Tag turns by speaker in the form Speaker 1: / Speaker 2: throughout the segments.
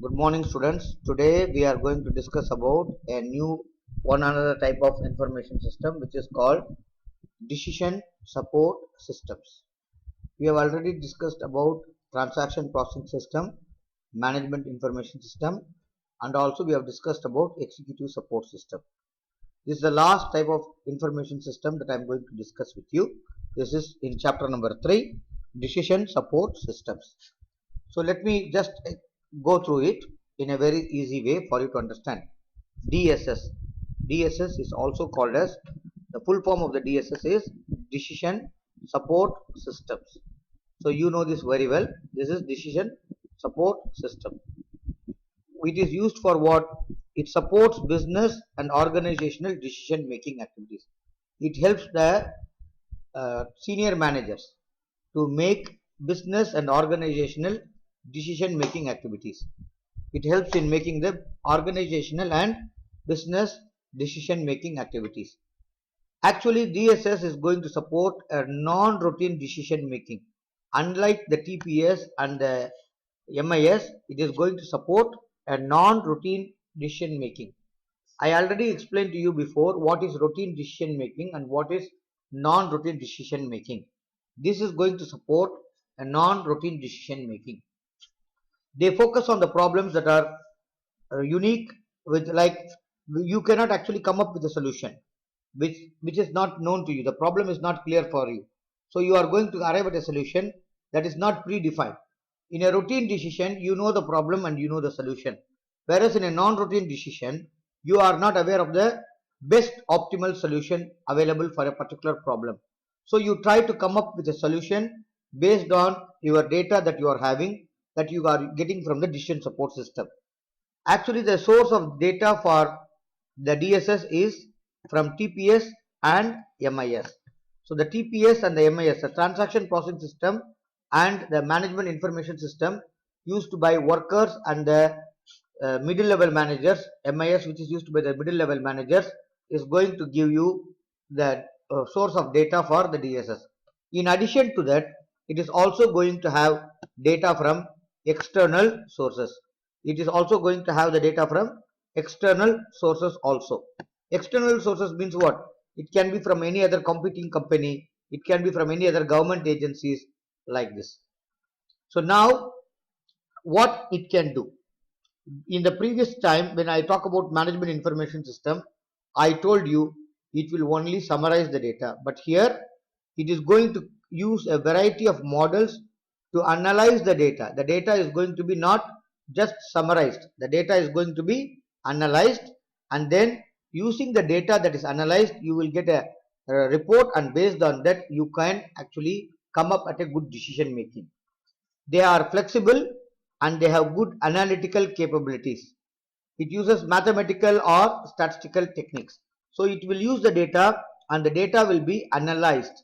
Speaker 1: Good morning, students. Today we are going to discuss about a new one another type of information system which is called decision support systems. We have already discussed about transaction processing system, management information system, and also we have discussed about executive support system. This is the last type of information system that I am going to discuss with you. This is in chapter number 3, decision support systems. So let me just go through it in a very easy way for you to understand. DSS. DSS is also called as, the full form of the DSS is Decision Support Systems. So you know this very well. This is Decision Support System. It is used for what? It supports business and organizational decision making activities. It helps the senior managers to make business and organizational decision making activities. It helps in making the organizational and business decision making activities. Actually, DSS is going to support a non-routine decision making. Unlike the TPS and the MIS, it is going to support a non-routine decision making. I already explained to you before what is routine decision making and what is non-routine decision making. This is going to support a non-routine decision making. They focus on the problems that are unique, with like you cannot actually come up with a solution which is not known to you. The problem is not clear for you. So you are going to arrive at a solution that is not predefined. In a routine decision, you know the problem and you know the solution. Whereas in a non-routine decision, you are not aware of the best optimal solution available for a particular problem. So you try to come up with a solution based on your data that you are having, that you are getting from the decision support system. Actually, the source of data for the DSS is from TPS and MIS. So the TPS and the MIS, the transaction processing system and the management information system, used by workers and the middle level managers. MIS, which is used by the middle level managers, is going to give you the source of data for the DSS. In addition to that, it is also going to have data from external sources. It is also going to have the data from external sources also. External sources means what? It can be from any other competing company. It can be from any other government agencies, like this. So now what it can do? In the previous time when I talk about management information system, I told you it will only summarize the data, but here it is going to use a variety of models to analyze the data. The data is going to be not just summarized. The data is going to be analyzed, and then using the data that is analyzed, you will get a report, and based on that you can actually come up at a good decision making. They are flexible and they have good analytical capabilities. It uses mathematical or statistical techniques. So it will use the data, and the data will be analyzed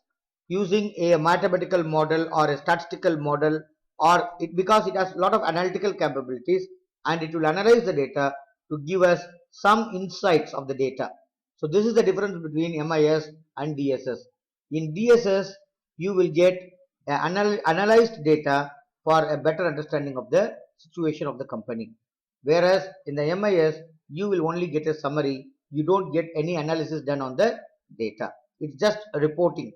Speaker 1: using a mathematical model or a statistical model, or because it has a lot of analytical capabilities, and it will analyze the data to give us some insights of the data. So this is the difference between MIS and DSS. In DSS, you will get analyzed data for a better understanding of the situation of the company. Whereas in the MIS, you will only get a summary. You don't get any analysis done on the data. It's just a reporting,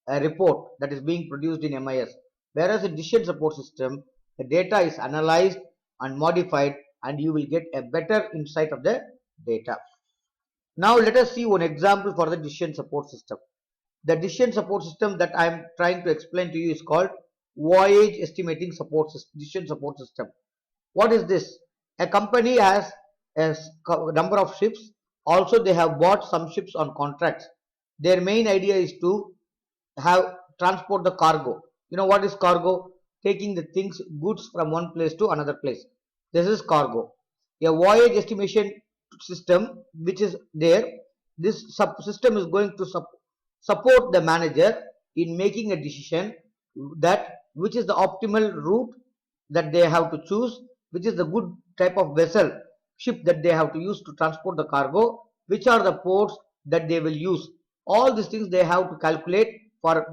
Speaker 1: a report that is being produced in MIS. Whereas in decision support system, the data is analyzed and modified, and you will get a better insight of the data. Now let us see one example for the decision support system. The decision support system that I am trying to explain to you is called voyage estimating support system, decision support system. What is this? A company has a number of ships. Also, they have bought some ships on contracts. Their main idea is to have transport the cargo. You know what is cargo? Taking the things, goods from one place to another place. This is cargo. A voyage estimation system which is there. This system is going to support the manager in making a decision that which is the optimal route that they have to choose, which is the good type of vessel, ship that they have to use to transport the cargo, which are the ports that they will use. All these things they have to calculate for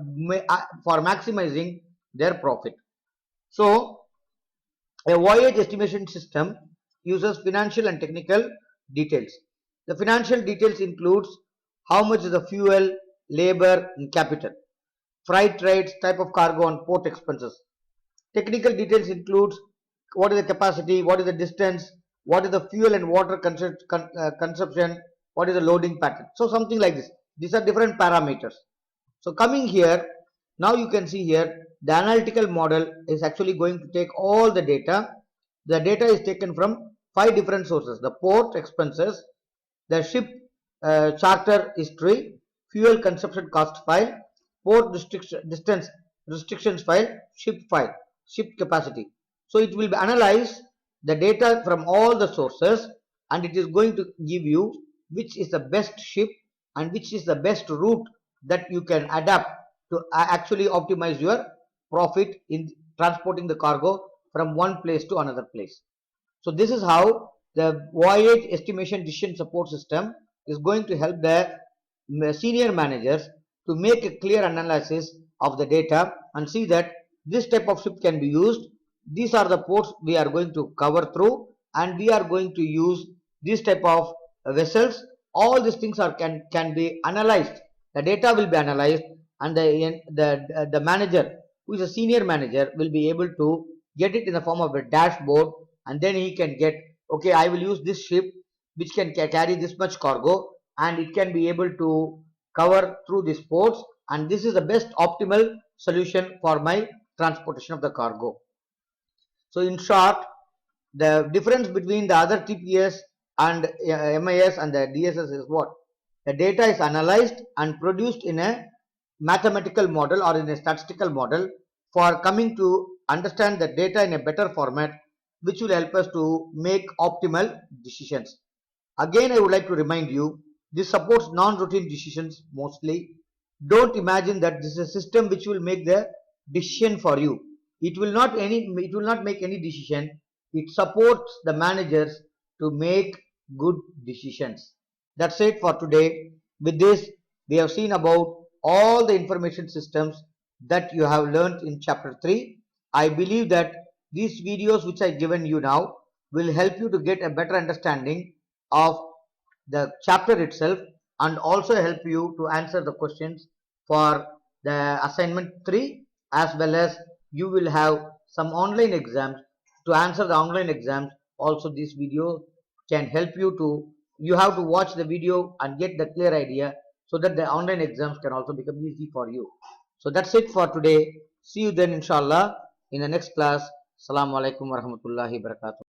Speaker 1: maximizing their profit. So a voyage estimation system uses financial and technical details. The financial details includes how much is the fuel, labor, and capital, freight rates, type of cargo, and port expenses. Technical details includes what is the capacity, what is the distance, what is the fuel and water consumption, what is the loading pattern. So something like this. These are different parameters. So coming here, now you can see here the analytical model is actually going to take all the data. The data is taken from 5 different sources: the port expenses, the ship charter history, fuel consumption cost file, port distance restrictions file, ship capacity. So it will be analyze the data from all the sources, and it is going to give you which is the best ship and which is the best route that you can adapt to actually optimize your profit in transporting the cargo from one place to another place. So this is how the voyage estimation decision support system is going to help the senior managers to make a clear analysis of the data and see that this type of ship can be used. These are the ports we are going to cover through, and we are going to use this type of vessels. All these things can be analyzed. The data will be analyzed, and the manager, who is a senior manager, will be able to get it in the form of a dashboard, and then he can get, okay, I will use this ship which can carry this much cargo, and it can be able to cover through these ports, and this is the best optimal solution for my transportation of the cargo. So in short, the difference between the other TPS and MIS and the DSS is what? The data is analyzed and produced in a mathematical model or in a statistical model for coming to understand the data in a better format, which will help us to make optimal decisions. Again, I would like to remind you, this supports non-routine decisions mostly. Don't imagine that this is a system which will make the decision for you. It will not make any decision. It supports the managers to make good decisions. That's it for today. With this, we have seen about all the information systems that you have learned in chapter 3. I believe that these videos which I given you now will help you to get a better understanding of the chapter itself, and also help you to answer the questions for the assignment 3, as well as you will have some online exams. To answer the online exams also, this video can help you to, you have to watch the video and get the clear idea, so that the online exams can also become easy for you. So that's it for today. See you then inshallah in the next class. Assalamu alaikum warahmatullahi wabarakatuh.